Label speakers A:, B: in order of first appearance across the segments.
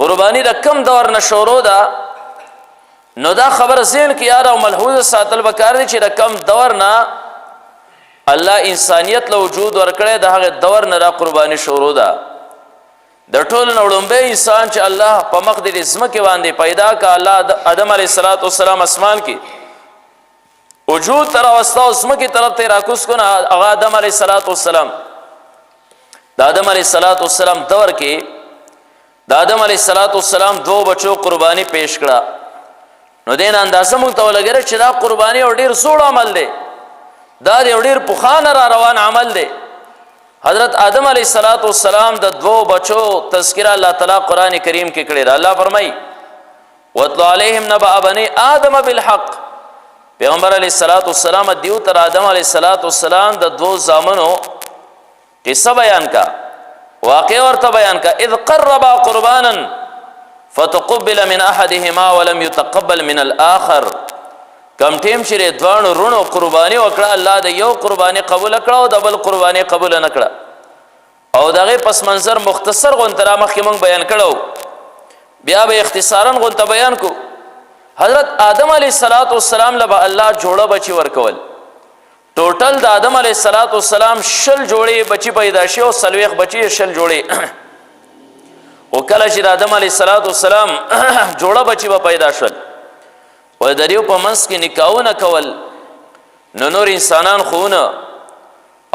A: قربانی د کم دور نه شروع ده نو دا خبر ذهن کې یاد او ملحوظ ساتل پکار دی چې د کم دور نه الله انسانیت له وجود ورکړی د هغه دور نه دا قربانی شروع ده د ټول نه وړومبی انسان چې الله په مخ د ځمکې باندې پیدا کا الله آدم علیه السلام اسمان کې وجود تر راوسته او ځمکې طرف ته راکوز کړه هغه آدم علیه السلام د آدم علیه السلام دور کې د آدم علیه السلام دو بچو قربانی پیش کړه نو دین اندازه مونږ ته ولګره چې دا قربانی او ډیر زوړ عمل دی دا یو ډیر پخوانه را روان عمل دی حضرت آدم علیه السلام د دو بچو تذکرہ الله تعالی قرآن کریم کې کړی دا الله فرمایي وَاتْلُ عَلَيْهِمْ نَبَأَ بَنِي آدَمَ بِالْحَقِّ پیغمبر علیه السلام دیو تر آدم علیه السلام د دو زامنو قصه بیان کا واقع ورته بیان کا اذ قربا قربانا فتقبل من احدهما ولم يتقبل من الاخر کم ټیم چې دوانو رونو قربانی وکړه الله د یو قربانی قبول کړه او د بل قربانی قبول نه کړه او دغه پس منظر مختصر غونترا مخکې مونږ بیان کړو بیا به اختصارا غونته بیان کو حضرت آدم علیه السلام له الله جوړه بچی ورکول ټوټل د آدم علیه السلام شل جوړې بچی پیدا شي او سلويخ بچی شل جوړې او کله چې آدم علیه السلام جوړه بچی به پیدا شول و دریو په منځ کې نکاحونه کول نور انسانان خونه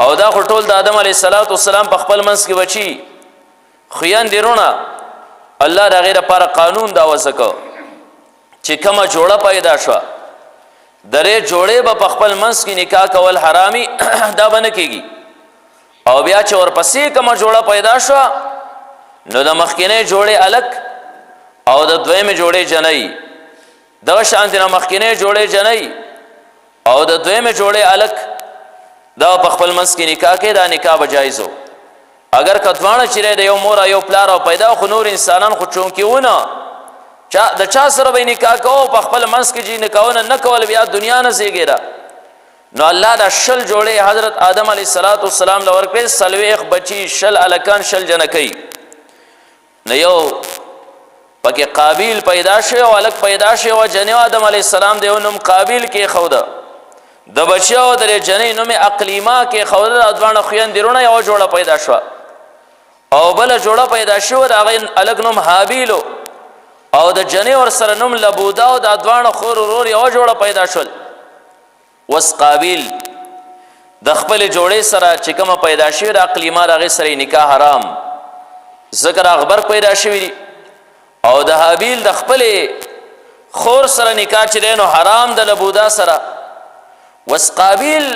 A: او دا ټول د آدم علیه السلام په خپل منځ کې بچی خویان دیرونه الله د غیر لپاره قانون دا وسکو چې کومه جوړه پیدا شو درې جوړې به خپل منځ کې نکاح کول حرامي دا بنه کیږي او بیا چې ورپسې کومه جوړه پیدا شو نو د مخکینه جوړې الک او د دویمه جوړې جنۍ دا شانت نه مخکینه جوړې جنۍ او د دویمه جوړې الک دا په خپل منځ کې نکاح کې دا نکاح بجایزو اگر کدوانه چیرې د یو مور یو پلار او پیدا خو نور انسانان خو چون کیونه د چا سره به نکاح کوو په خپل منځ کې چې نکاحونه نه کول بیا دنیا نه زیږیدا نو الله دا شل جوړې حضرت آدم علیه السلام لور کړې سلويخ بچی شل الکان شل جنکی نو یو پکې قابیل پیدا شو او الک پیدا شو او جنې آدم علیه السلام دیو نوم قابیل کې خوده د بچو د جنې نوم اقلیما کې خوده ادوانه خوین دیرونه یو جوړه پیدا شو او بل جوړه پیدا شو دا غین الک نوم حابیلو او د جنې ور سره نوم لبودا او د ادوانه خور ورور یو جوړه پیدا شول وس قابیل د خپل جوړې سره چې کومه پیدا شوی د اقلیما راغی سره نکاح حرام ذکر اخبار پیدا شوی او د حابیل د خپل خور سره نکاح چرینو حرام د لبودا سره وس قابیل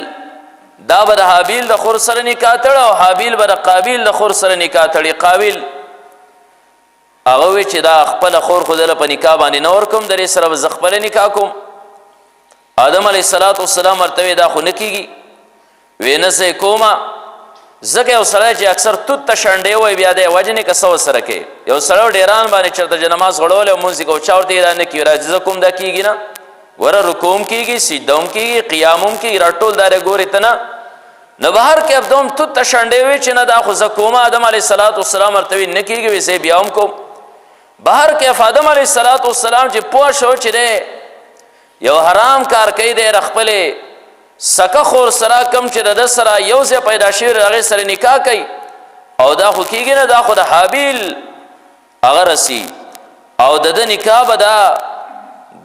A: دا به د حابیل د خور سره نکاح تړ او حابیل به د قابیل د خور سره نکاح تړي قابیل هغه چې دا خپل خور خدله په نکاح باندې نور کوم درې سره ز خپل نکاح کوم آدم علیه السلام ورته دا خو نکیږي وینسه کومه زکه یو سره چې اکثر توت تشنډې وای بیا د وجنې کسو سره کې یو سره ډیران باندې چرته جنماز غړول او مونږ کو چاورته را نه کی راځه کوم دا کیږي نه ور رکوم کیږي سجدوم کیږي قیاموم کیږي راټول دار ګوري تنه نو بهر کې ابدوم توت تشنډې وی چې نه دا خو زکومه آدم علیه السلام ورته نه کیږي وسه بیاوم کوم بهر کې آدم علیه السلام چې پوه شو چې یو حرام کار کوي د خپل سکه خور سره کم چې د سره یو ځای پیدا شوی هغه سره نکاح کوي او دا خو کیږي نه دا خو د حابیل هغه رسی او د نکاح به دا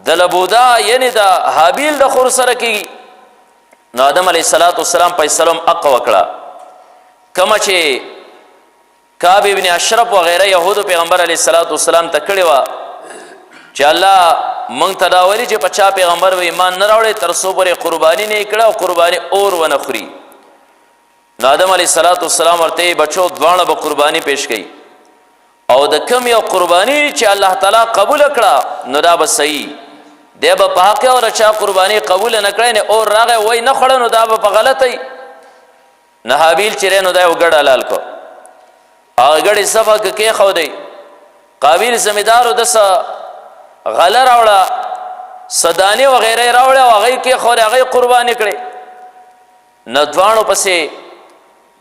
A: د لبودا یعنی د حابیل د خور سره کیږي نو آدم علیه السلام پیسلم اق وکړه کما چې کعب ابن اشرف وغیرہ یهودو پیغمبر علیه السلام ته کړي وا چې الله مونږ تداولی چې پچا پیغمبر و ایمان نه راوړي تر څو پورې قربانی نه کړه او قربانی اور ونه خوري نو آدم علیه السلام ورته بچو دوانه به قربانی پیش کړي او د کم یو قربانی چې الله تعالی قبول کړه نو دا به صحیح دی به پاکه او چا قربانی قبول نه کړي نه اور راغی وای نه خړنو نو دا به په غلطی نه حابیل چیرې نو دا وګړه حلال کو هغه ګړې صفه کې خو دی قابیل زمیدار د غله راوړه صدانه وغیرہ راوړه او هغه کې خو هغه قرباني کړي نه دوانو پسې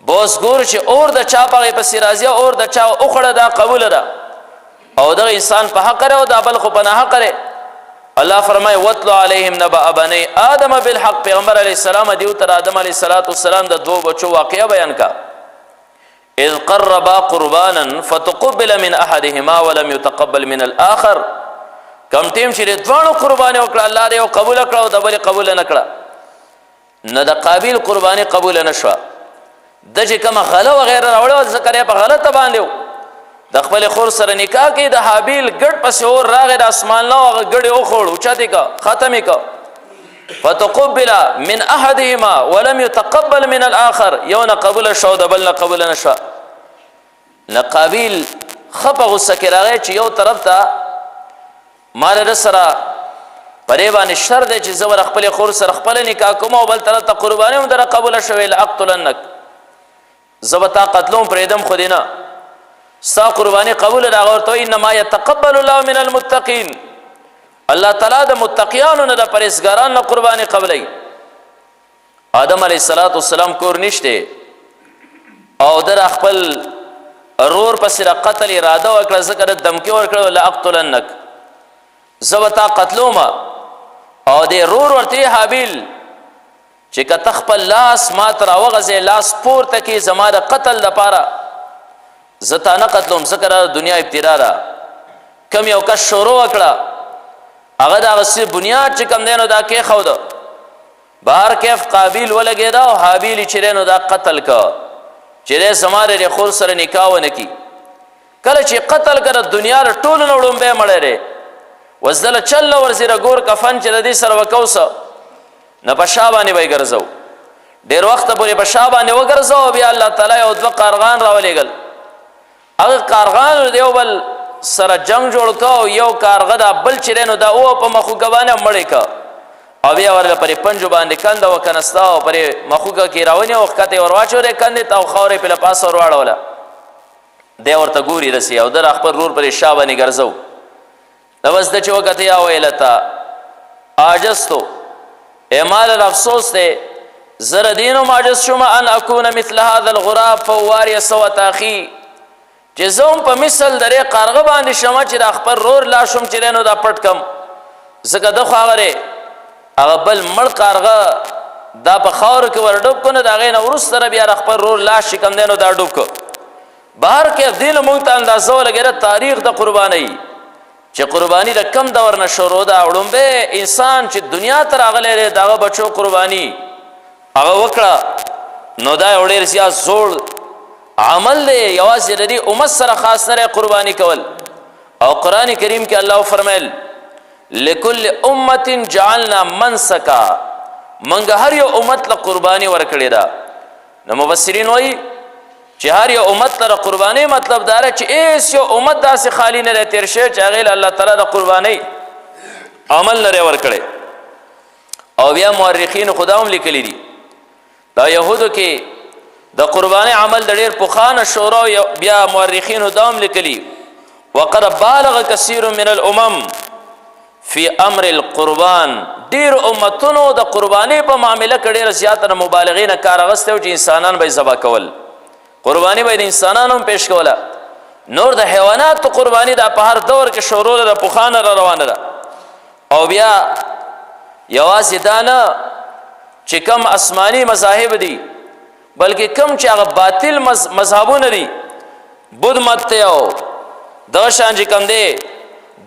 A: بوس ګور چې اور د چا پغه پسې راځي اور د چا اوخړه دا قبول ده او دغه انسان په حق لري او دا بل خو په نه حق لري. الله فرمای واتلو علیهم نبأ بنی آدم بالحق. پیغمبر علیه السلام دیو تر آدم علیه السلام د دوه بچو واقعه بیان کا. اذ قربا قربانا فتقبل من احدهما ولم يتقبل من الاخر. کم ټیم چې دوه قرباني وکړه الله دې او قبول کړه او د بل قبول نه کړه، نه د قابل قرباني قبول نه شو. د چې کومه غله وغیره راوړل ذکر په غلطه باندې د خپل خور سره نکاح کې د حابیل ګډ پس اور راغی د اسمان له هغه ګډ او خوړ او چاته کا ختمه کا. فتقبل من احدهما ولم يتقبل من الاخر. یو نه قبول شو د بل نه قبول نه شو. نه قابل خپه غصه کې راغی چې یو طرف ته مال سره پرې باندې شر دی چې زه خپل خور سره خپل نکاح کوم او بل طرف ته قرباني هم در قبول شوی لاقتلنک. زبتا قتلوم پرېدم خو دې نه ستا قربانی قبول راغ ورته انما يتقبل الله من المتقين. الله تعالی د متقیانو نه د پرهیزګارانو نه قربانی قبلای. آدم علیه السلام کور نشته او در خپل رور پس را قتل اراده وکړه، ذکر دمکی ورکړه لا اقتلنک زبتا قتلوما. او دې رور ورته حابیل چې کته خپل لاس ما تر وغځه لاس پورته کې زما د قتل لپاره زتا نه قتلوم. ذکر دنیا ابتلا را کم یو کس شروع وکړه هغه د غسی بنیاد چې کم دینو دا کې خو ده بهر کیف قابیل ولګیدا او حابیل چې رینو دا قتل کا چې زماره خور سره نکاح ونه کی. کله چې قتل کړه دنیا ر ټول نوړم به مړره وزله چل ورزره ګور کفن چې د دې سره وکوسه نه په شابانه وای ګرځاو. ډیر وخت پورې په شابانه وګرځاو بیا الله تعالی او دوه قارغان راولېګل. هغه قارغان دیو بل سره جنگ جوړ کا او یو کارغه دا بل چرینو دا او په مخو غوانه مړې کا او بیا ورله پرې پنجو باندې کند او کنستا او پرې مخو کې راونی او خته ورواچو ر کند ته او خورې په پاس ورواړوله. دی ورته ګوري رسی او در خپل رور پرې شابانه ګرځاو. نوز د چوکته یا ویلتا عاجزتو اعمال افسوس ته زر دینو ماجز شما ان اكون مثل هذا الغراب فواري سو تاخي چې زوم په مثل درې قارغه باندې شمه چې د خپل رور لا شم چرینو دا پټ کم زګه د خاغره هغه بل مړ قارغه دا په خاور کې ورډوب کنه دا غین ورس سره بیا خپل رور لا شکم دینو دا ډوب کو. بهر کې دین مونږ ته اندازو لګره تاریخ د قرباني چې قربانی د کم دور نه شروع ده. وړومبه انسان چې دنیا ته راغلی دغه بچو قربانی هغه وکړه نو دا وړ زیات زوړ عمل دی یوازې د دې امت سره خاص نه قربانی کول. او قران کریم کې الله فرمایل لكل امه جعلنا منسکا. منګ هر یو امت له قربانی ورکړی دا. نو مفسرین وایي چې هر یو امت له قربانی مطلب دا چې ایس یو امت داسې خالی نه تیر شي چې هغه الله تعالی د قربانی عمل لري ورکړي. او بیا مورخین خداوم لیکلی دي دا يهودو کې د قربانی عمل د ډېر پوخانه شورا بیا مورخین دام لیکلی وقد بالغ كثير من الامم في امر القربان. ډېر امتونو د قربانی په معاملې کې ډېر زیاتره مبالغین کار غسته چې انسانان به ذبح کول، قربانی به انسانانو پیش کوله. نور د حیوانات قربانی د په هر دور کې شروع د پوخانه روانه ده. او بیا یوازې دا نه چې کم آسمانی مذاهب دي بلکې کم چې هغه باطل مذهبونه دي بود مت او دا شان چې کم دی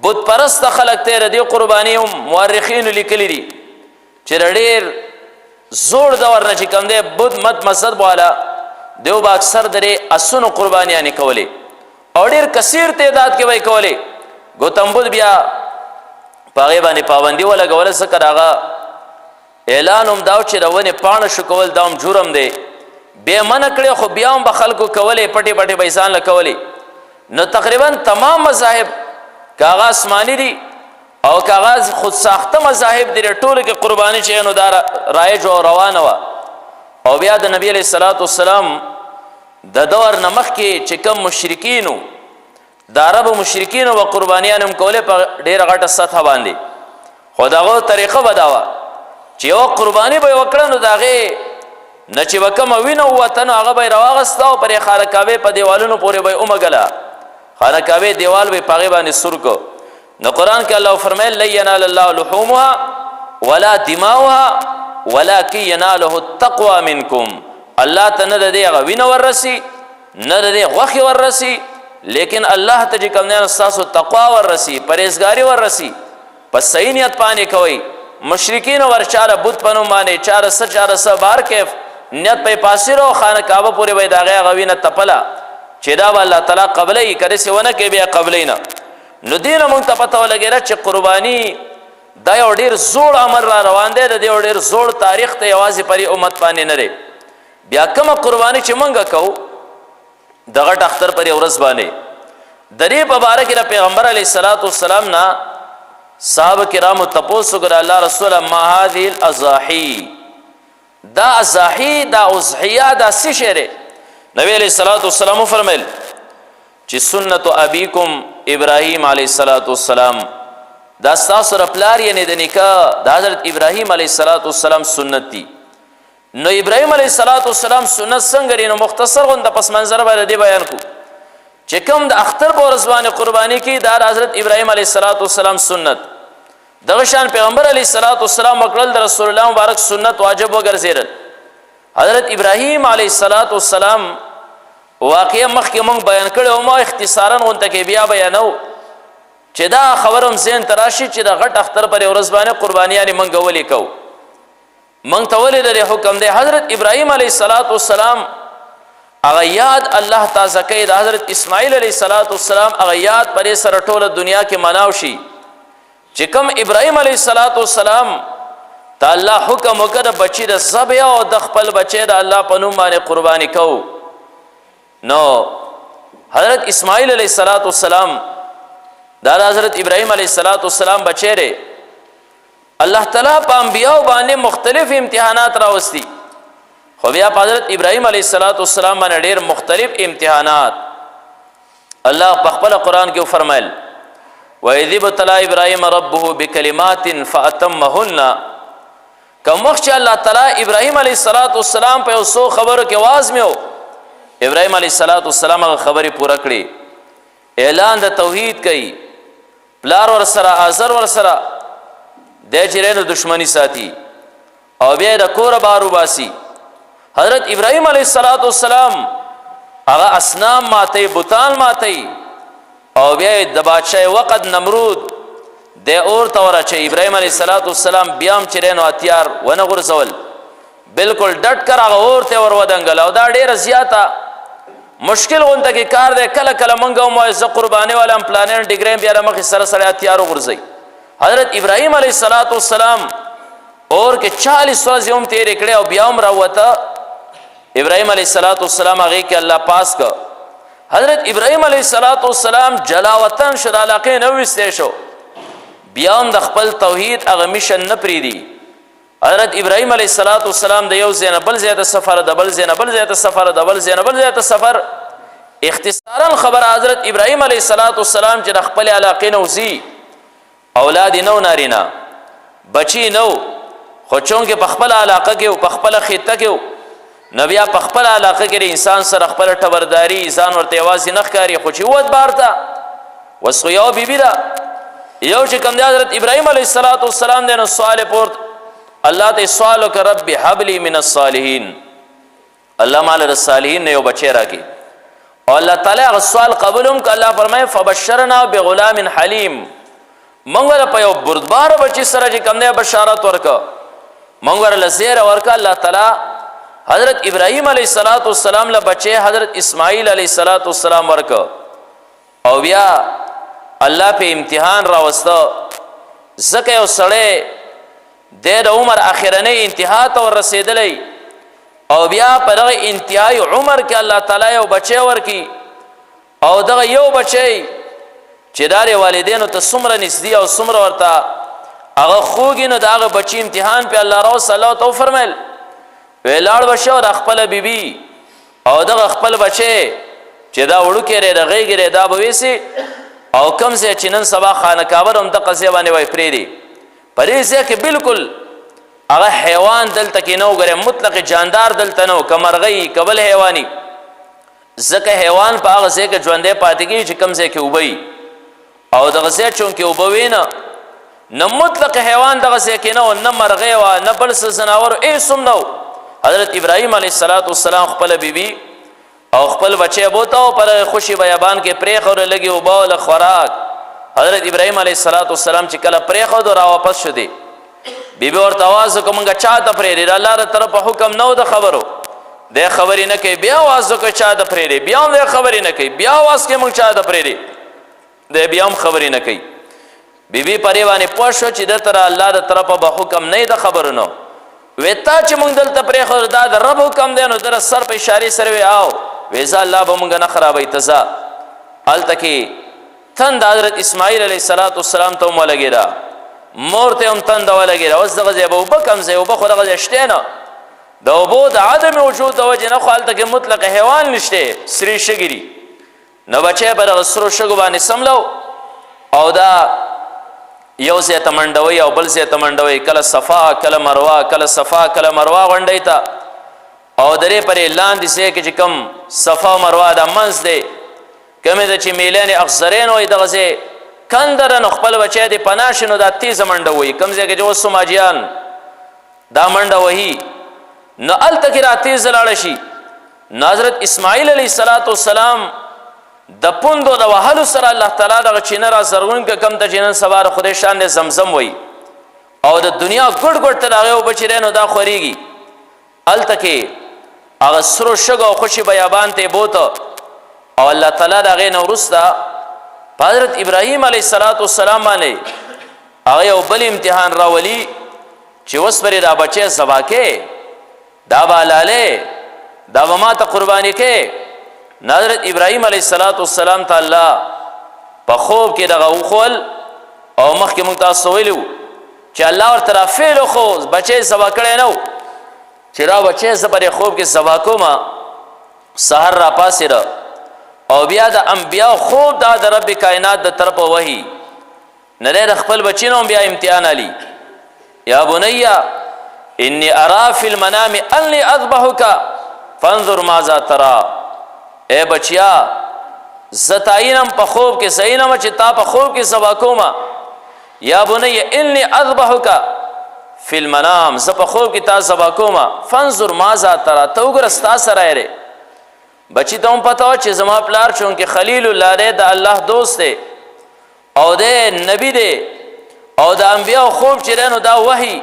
A: بود پرست خلک ته ردی قربانی هم مورخین لیکلی دي چې ډېر زوړ دور نه چې کم دی بود مت مذهب والا دیو با اکثر درې اسونو قربانیانې کولې او ډېر کثیر تعداد کې وای کولې. گوتم بدھ بیا پاغه باندې پابندي ولګول څه کراغه اعلان هم داو چې روانه پاڼه شو کول دام جرم دی به من کړي خو بیا هم خلکو کولې پټي پټي بیسان لکولې. نو تقریبا تمام مذاهب کاغه آسمانی دي او کاغذ خود ساخته مذاهب دي ټول کې قرباني چې نو دار رایج او روانه وا. او بیا د نبی علیہ الصلوۃ والسلام د دور نمخ کې چې کوم مشرکینو د عربو مشرکینو و قربانیان هم کوله په ډیره غټه سطح باندې خو داغه طریقه بداوه چې یو قربانی به وکړه نو داغه نه چې وکم وینو وطن هغه به راغستا او پر خارکاوي په دیوالونو پورې به اومګلا خانه کعبه دیوال به پاغه باندې سور کو. نو قران کې الله فرمایل لن ينال الله لحومها ولا دماؤها ولكن يناله التقوى منكم. الله ته نه د دې غوینه ورسي نه د دې غوخي ورسي، لیکن الله ته چې کوم نه تاسو تقوا ورسي، پرهیزګاری ورسي، په صحیح نیت باندې کوي. مشرکین ورچاره بت پنو باندې چاره س بار کیف نیت په پاسیرو خانه کعبه پورې وای داغه غوینه تپلا چې دا الله تعالی قبلې کړي سونه کې بیا قبلینا. نو دین مونږ ته پته ولګیږي چې قربانی دا یو ډیر زوړ امر را روان دی، د یو ډیر زوړ تاریخ ته یوازې پرې امت باندې نه لري. بیا کومه قربانی چې مونږ کوو دغه ټختر پرې ورځ باندې د دې په باره کې پیغمبر علیه الصلاۃ والسلام نه صحابه کرامو تپوسو کړه الله رسول ما هذه الاضاحی، دا اضاحی دا اضحیه دا څه شی دی؟ نبی علیہ الصلوۃ والسلام فرمایل چې سنت ابیکم ابراهیم علیہ الصلوۃ والسلام، دا تاسو رپلار یعنی د نکاح د حضرت ابراهیم علیہ الصلوۃ والسلام سنت دی. نو ابراهیم علیہ الصلوۃ والسلام سنت څنګه نو مختصر غون د پس منظر باندې بیان کو چې کوم د اختر په ورځ باندې قربانی کی دا حضرت ابراهیم علیہ الصلوۃ والسلام سنت. دغه شان پیغمبر علیہ الصلوۃ والسلام وکړل د رسول الله مبارک سنت واجب وګرځیدل. حضرت ابراهیم علیہ الصلوۃ والسلام واقعا مخکې مونږ بیان کړو او ما اختصارا غونته کې بیا بیانو چې دا خبرم زین تراشی چې د غټ اختر پر ورځ باندې قربانیان مونږ ولې کو. مونږ ته ولې د حکم دی حضرت ابراهیم علیہ الصلوۃ والسلام هغه یاد الله تازه کوي د حضرت اسماعیل علیہ الصلوۃ والسلام هغه یاد پرې سره ټوله دنیا کې مناو شي چې کوم ابراهیم علیہ الصلوۃ والسلام ته الله حکم وکړ بچی د ذبح او د خپل بچی د الله په نوم باندې قربانی کو. نو حضرت اسماعیل علیہ الصلوۃ والسلام دا حضرت ابراهیم علیہ الصلوۃ والسلام بچی ری الله تعالی په انبیاء باندې مختلف امتحانات راوستي، خو بیا په حضرت ابراهیم علیہ الصلوۃ والسلام باندې ډیر مختلف امتحانات الله په خپل قران کې فرمایل وَإِذِ ابْتَلَىٰ إِبْرَاهِيمَ رَبُّهُ بِكَلِمَاتٍ فَأَتَمَّهُنَّ. کوم وخت چې الله تعالی ابراهیم علیہ الصلوۃ والسلام په اوسو خبرو کې واز میو ابراهیم علیہ الصلوۃ والسلام هغه خبرې پوره کړې، اعلان د توحید کوي، پلار ور سره آزر ور سره د چیرې دشمنی ساتي او بیا د کور بارو باسي. حضرت ابراهیم علیہ الصلوۃ والسلام هغه اصنام ماته بوتان ماته او بیا د بادشاہ وقت نمرود د اور تورا چې ابراهیم علیہ الصلوۃ والسلام بیا هم چرینو اتیار ونه غرزول بالکل ډټ کر هغه اور ته ور ودانګل او دا ډیره زیاته مشکل غونته کې کار دی. کله کله مونږه موعظه قربانی والا پلانین ډیګریم بیا مخ سره سره اتیار غرزي. حضرت ابراهیم علیہ الصلوۃ والسلام اور کې 40 ورځې هم تیر کړي او بیا هم راوته ابراهیم علیہ الصلوۃ والسلام هغه کې الله پاس کا. حضرت ابراهیم علیہ الصلوۃ والسلام جلاوطن شد علاقه نو وسته شو بیا هم د خپل توحید هغه میشن نه پریدي. حضرت ابراهیم علیہ الصلوۃ والسلام د یو زینب بل زیاته سفر د بل زینب بل زیاته سفر د بل زینب بل زیاته سفر. اختصارا خبر حضرت ابراهیم علیہ الصلوۃ والسلام چې د خپل علاقه نو زی اولاد نو نارینا بچی نو خو چونکه په خپل علاقه کې او په خپل خطه کې نبی په خپل علاقه کې انسان سره خپل ټبرداري ځان ورته واځي نخ کاری خو چې ود بارتا وسو یو بیبی دا یو چې کوم حضرت ابراهیم علیہ الصلوۃ والسلام دنه سوال پورت الله ته سوال وک رب هب لی من الصالحین، الله مال الصالحین نه یو بچی راکی او الله تعالی هغه سوال قبولم ک. الله فرمای فبشرنا بغلام حلیم، منګره په یو بردبار بچی سره چې کوم نه بشارت ورک منګره لزیر ورک. الله تعالی حضرت ابراهیم علیہ الصلوۃ والسلام له بچی حضرت اسماعیل علیہ الصلوۃ والسلام ورک او بیا الله په امتحان راوسته زکه یو سړی د عمر اخرنه انتها ته ورسېدلی او بیا په دغه انتهای عمر کې الله تعالی یو بچی ورکی او دغه یو بچی چې دار والدینو ته څومره نږدې او څومره ورته هغه خوږي نو دغه بچی امتحان په الله راو صلی الله تو فرمایل ویلاړ بشه او خپل بیبي او دغه خپل بچی چې دا وړو کې د غیګره دا بويسي او کم سے چنن سبا خانه کاور هم د قضیه باندې وای پریدي پریزه کې بالکل هغه حیوان دلته کې نو غره مطلق جاندار دلته نو کمرغی قبل حیوانی ځکه حیوان په هغه ځای کې ژوندی پاتې کېږي چې کوم ځای کې اوبه وي او دغه ځای چونکې اوبه وي نه مطلق حیوان دغه ځای کې نه و، نه مرغۍ وه نه بل څه ځناور هېڅ هم نه و. حضرت ابراهیم علیه السلام خپله بیبي او خپل بچی بوته او پر خوشي بیابان کې پرېښوده لږې اوبه او لږ خوراک. حضرت ابراهیم علیه السلام چې کله پرېښود را واپس شو دی بیبي ورته آواز وکړه مونږ چا ته پرېږدي د الله د طرفه حکم نه و د خبرو دی خبرې نه کوي بیا آواز وکړه چا ته پرېږدي بیا هم دی خبرې نه کوي بیا آواز کوي مونږ چا ته پرېږدي دی بیا هم خبرې نه کوي. بیبي پرې باندې پوه شو چې ده ته الله د طرفه به حکم نه د خبرو نه وی تا چې مونږ دلته پرېښود دا د رب حکم دی نو در سر په اشارې سره وی آو وی ځه الله به مونږ نه خرابوي ته ځه. هلته کې تند حضرت اسماعیل علیه السلام ته هم ولګېده مور ته هم تنده ولګېده. اوس دغه ځای به اوبه کم ځای اوبه خو دغه ځای شته نه د اوبو د عدم وجود د وجې نه خو هلته کې مطلق حیوان نشته سرې شګې دي نو بچی به دغه سرو شګو باندې سملو او دا یو ځای ته منډوي او بل ځای ته منډوي کله صفا کله مروه کله صفا کله مروه غونډۍ ته او درې پرې لاندې ځای کې چې کوم صفا او مروه دا منځ دی کومې ده چې میلان اخضرین وایي دغه ځای کندره نو خپل بچی دې پناه شي نو دا تیزه منډه وهي کوم ځای کې چې اوس سماجیان دا منډه وهي نو هلته کې را تیزه لاړه شي. نو حضرت اسماعیل علیه السلام د پوندو د وهلو سره الله تعالی دغه چینه را زرغون که کم ته چې نن سبا د خدای شان دی زمزم وایي او د دنیا ګډ ګډ ته د هغې اوبه چې دی نو دا خورېږي. هلته کې هغه سرو شګو او خوشي بیابان ته یې بوته او الله تعالی د هغې نه وروسته په حضرت ابراهیم علیه السلام باندې هغه یو بل امتحان راولي چې اوس پرې دا بچی ذبح کې دا به حلالې دا به ما ته قرباني کې. حضرت ابراهیم علیه السلام ته الله په خوب کې دغه وښول او مخکې موږ تاسو ویلي وو چې الله ورته را فعل وښو بچی ذبح کړی نه و چې را بچی زه پرې خوب کې ذبح کومه سحر را پاڅېده او بیا د انبیاء خوب دا د رب کائنات د طرفه وحی نه دی د خپل بچي نه هم بیا امتحان علي. یا بنی انی ارا فی المنام انی اذبحک فانظر ماذا ترى اے بچیا زه تعینم په خوب کې صحیح چې تا په خوب کې ذبح کومه. یا بنی انی اذبحک فی المنام زه په خوب کې تا ذبح کومه فانظر ماذا ترى ته وګوره ستا سره یې بچی ته هم پته وه چې زما پلار چونکې خلیل الله دی د الله دوست دی او دی نبی دی او د انبیاء خوب چې دی نو دا وحی.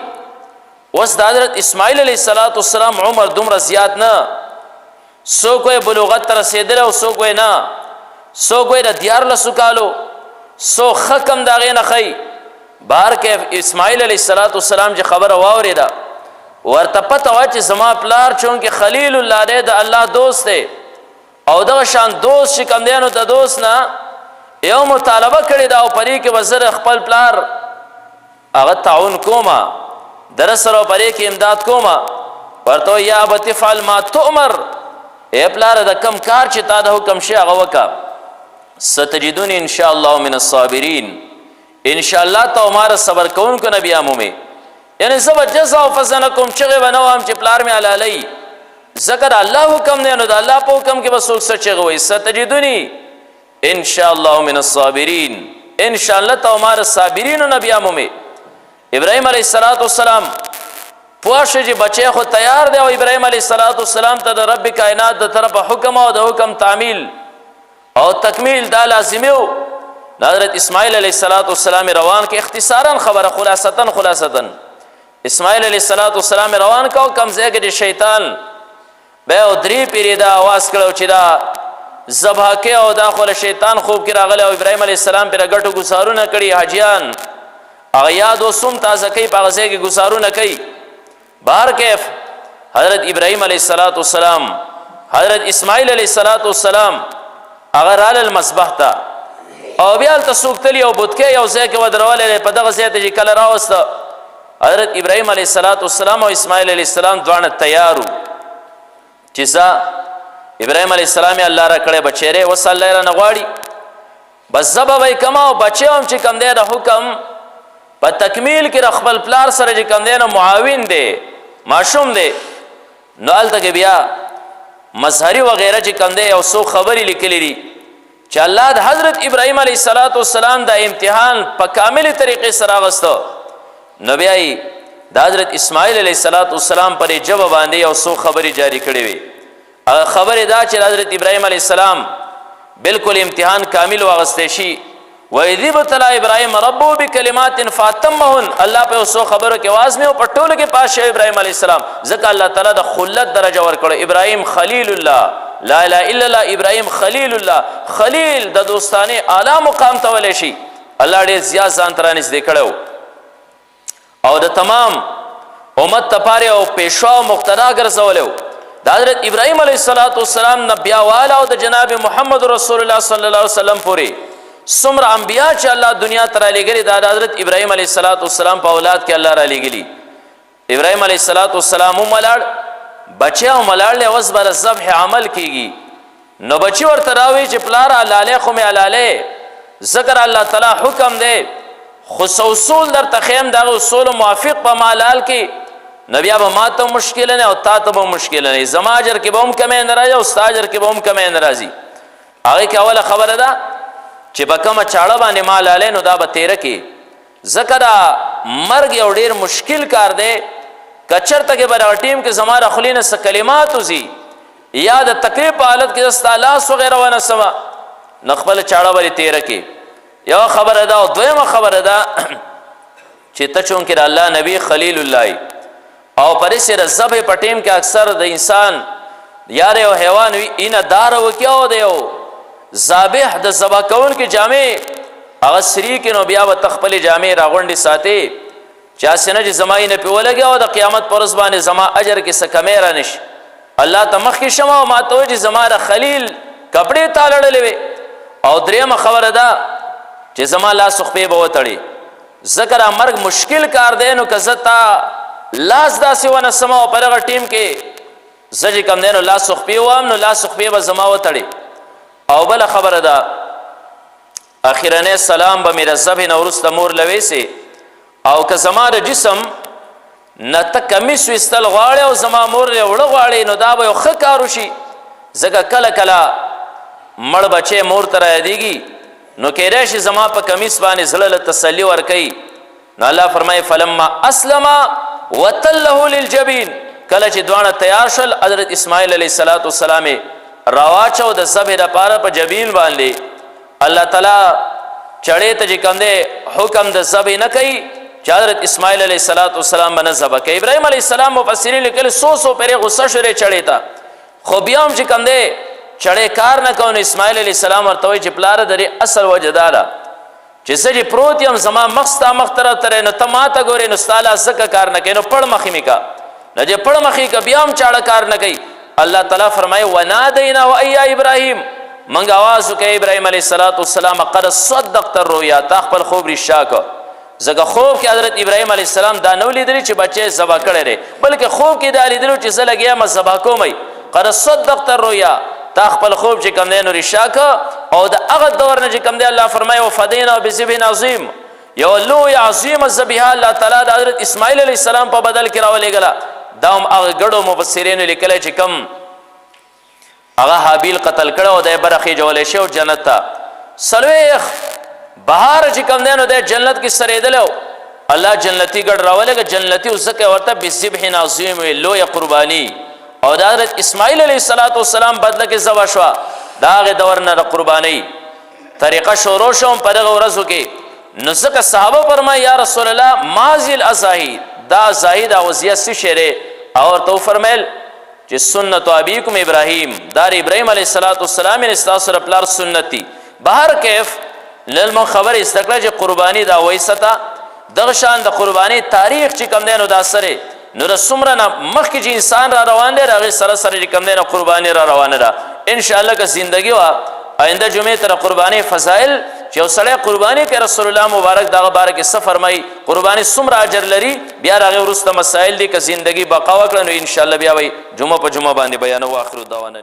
A: اوس د حضرت اسماعیل علیه السلام عمر دومره زیات نه څوک وایي بلوغت ته رسېدلی او څوک وایي نه څوک وایي د 14 کالو څوک ښه کم د هغې نه ښایي. بهر کې اسماعیل علیه السلام چې خبره واورېده ورته پته وه چې زما پلار چونکې خلیل الله دی د الله دوست دی او دغه شان دوست چې کوم دی نو د دوست نه یو مطالبه کړې ده او په دې کې به زه خپل پلار هغه تعاون کومه در سره په دې کې امداد کومه. ورته یا ابت افعل ما تؤمر ای پلاره د کم کار چې تا د حکم شي هغه وکړه ستجدونی ان شاء الله من الصابرین ان شاء الله ته عمر صبر کوونکو نه بیا مومې یعنی زه به جزا او فضا نه کوم چغې به نه وایم چې پلار مې حلالوي ځکه د الله حکم دی نو د الله په حکم کې به څوک څه چغې وایي ستجدونی ان شاء الله من الصابرین ان شاء الله ته عمر صابرینو نه بیا مومې. ابراهیم علیه السلام پوه شو چې بچی خو تیار دی او ابراهیم علیه السلام ته د رب کائنات د طرفه حکم او د حکم تعمیل او تکمیل دا لازمي و. حضرت اسماعیل علیه السلام روان کې اختصارا خبره خلاصتا اسماعیل علیه السلام روان کو کم ځای کې د شیطان به او درې پیرې دا आवाज کړو چې دا ذبح کې او دا خو شیطان خوب کې راغلی او ابراهیم علیه السلام پر غټو ګسارونه کړي حاجیان هغه یاد وسوم تازه کوي په هغه ځای کې ګسارونه کوي. بهر کیف حضرت ابراهیم علیه السلام حضرت اسماعیل علیه السلام هغه رالل مذبح ته او بیا هلته څوک تلي او بتکۍ یو ځای کې ودرولی په دغه ځای ته چې کله راوسته حضرت ابراهیم علیه السلام او اسماعیل علیه السلام دواړه تیار وو چې څه ابراهیم علیه السلام یې الله را کړی بچی دی اوس الله یې رانه غواړي بس ذبح به یې کومه او بچی هم چې کوم دی د حکم په تکمیل کې د خپل پلار سره چې کوم دی نو معاون دی ماشوم دی. نو هلته کې بیا مظهری وغیره چې کوم دی او څو خبرې لیکلې دي چې الله د حضرت ابراهیم علیه السلام د امتحان په کامل طریقې سره اغسته نو بیا یې د حضرت اسماعیل علیه السلام پر ژبه باندې یو څو خبرې جاری کړې وي هغه خبرې دا چې حضرت ابراهیم علیه السلام بالکل امتحان کامل واغستی شي وَإِذِ ابْتَلَىٰ إِبْرَاهِيمَ رَبُّهُ بِكَلِمَاتٍ فَأَتَمَّهُنَّ الله په یو څو خبرو کې واضح او په ټولو کې پاس شوی ابراهیم علیه السلام ځکه الله تعالی د خلت درجه ورکړه ابراهیم خلیل الله لا اله الا الله ابراهیم خلیل الله خلیل د دوستانه اعلی مقام ته ولی شي الله ډېر زیات ځان ته رانږدې کړی او د تمام امت لپاره او پیشوا او مقتدا ګرځولی د حضرت ابراهیم علیه السلام نه بیا والا او د جناب محمد رسول الله صلی الله علیه وسلم پورې څومره انبیا چې الله دنیا ته رالیږلي دا د حضرت ابراهیم علیه السلام په اولاد کې الله رالیږلي ابراهیم علیه السلام هم ولاړ بچی هم ولاړ دی اوس به د ذبح عمل کیږي نو بچی ورته راوي چې پلاره حلالی خو مې حلالی ذکر الله تعالی حکم دی خو اصول درته ښیم د هغه اصولو موافق په ما حلال کې نو بیا به ما ته مشکل نه او تا ته به مشکل نه زما اجر کې به هم کمی نه راځي او ستا اجر کې به هم کمی نه راځي هغې کې اوله خبره ده چې په کومه چاړه باندې ما حلالی نو دا به تیره کې ځکه دا مرګ یو ډېر مشکل کار دی که چېرته کې به دغه ټیم کې زما د خولې نه څه کلمات وځي یا د تکلیف په حالت کې زه ستا لاس وغیره ونیسمه نو خپله چاړه به دې تیره کې یوه خبره ده او دویمه خبره ده چې ته چونکې د الله نبی خلیل الله او په داسې د ذبح په ټیم کې اکثر د انسان یا د یو حیوان وي اینه داره وکړي او د یو ذابح د ذبح کوونکي جامې هغه سري کې نو بیا به ته خپلې جامې راغونډې ساتې چې هسې نه چې زما یې نه پې ولګي او د قیامت په ورځ باندې زما اجر کې څه کمی رانشي الله ته مخکې شم او ما ته وایي چې زما د خلیل کپړې تا لړلې وې او درېیمه خبره ده چې زما لاس خپې به وتړي ځکه دا مرګ مشکل کار دی نو که زه تا لاس داسې ونیسم او په دغه ټیم کې زه چې کوم دی نو لاس خپې ووهم نو لاس خپې به زما وتړي او بله خبره ده اخرنی سلام به مې د ذبح نه وروسته مور لویسې او که زما د جسم نه ته کمیس ویستل غواړې او زما مور یې وړه غواړې نو دا به یو ښه کار وشي ځکه کله کله مړ بچی مور ته رایادېږي نو کیدای شي زما په کمیس باندې زړه له تسلي ورکوي نو الله فرمایي فلما اسلم وتله للجبین کله چې دواړه تیار شول حضرت اسماعیل علیه السلام راواچو د ذبح دپاره په جبین باندې الله تعالی چړې ته چې کوم دی حکم د ذبح نه کوي چې حضرت اسماعیل علیه السلام به نه ذبح کوي ابراهیم علیه السلام مفسرین لیکلي څو پرې غصه شوې چړې ته خو بیا هم چې کوم دی چړې کار نه کوي نو اسماعیل علیه السلام ورته وایي چې پلاره د دې اصل وجه دا ده چې زه چې پروت یم زما مخ ستا مخ طرف ته نو ته ما ته ګورې نو ستا لاس ځکه کار نه کوي نو پړ مخې مې کا نو چې پړ مخې که بیا هم چاړه کار نه کوي الله تعالی فرمایي ونادیناه ای یا ابراهیم منګ آواز وکړی ابراهیم علیه السلام قد صدقت الرؤیا تا خپل خوب رښتیا کړ ځکه خوب کې حضرت ابراهیم علیه السلام دا نه لیدلی چې بچی ذبح کړی دی بلکې خوب کې دا لیدلو چې زه لګیا یم ذبح کوم قد صدقت الرؤیا تا خپل خوب چې کوم دی نو رښتیا کړ او د هغه دور نه چې کوم دی الله فرمایي وفدیناه بذبح عظیم یو لوی عظیمه ذبیحه الله تعالی د حضرت اسماعیل علیه السلام په بدل کې راولېږله دا هم هغه ګډو مفسرینو لیکلی چې کم هغه حابیل قتل کړی او دی برخې جولی شوی جنت ته څلوېښت بهار چې کوم دی نو دی جنت کې سرېدلی الله جنتي ګډ راولېږه جنتي ځکه ورته بذبح عظیم لویه قرباني او د حضرت اسماعیل علیه السلام بدله کې ذبح شوه د هغې دور نه د قربانۍ طریقه شروع شوم په دغه ورځو کې نو ځکه صحابه فرمایي یا رسول الله ماضي الاضاحي دا ضاحي دا وضعیت څه شی دی او ورته وفرمیل چې سنت ابیکم ابراهیم دا د ابراهیم علیه السلام یعنې ستاسو د پلار سنت دي بهر کیف للمو خبرې زده کړه چې قرباني دا وایسته دغه شان د قرباني تاریخ چې کوم دی نو دا سره نو د څومره نه مخکې چې انسان را روان دی د هغې سره سره چې کوم دی نو قرباني را روانه ده انشاءالله که زندگی وه آینده جمعې ته د قربانۍ فضایل چې یو سړی قرباني کوي رسول الله مبارک د هغه باره کې څه فرمایي قرباني څومره اجر لري بیا د هغې وروسته مسایل دي که زندگی بقا وکړه نو انشاءالله بیا به جمعه په جمعه باندې بیانوو. آخر دعوانا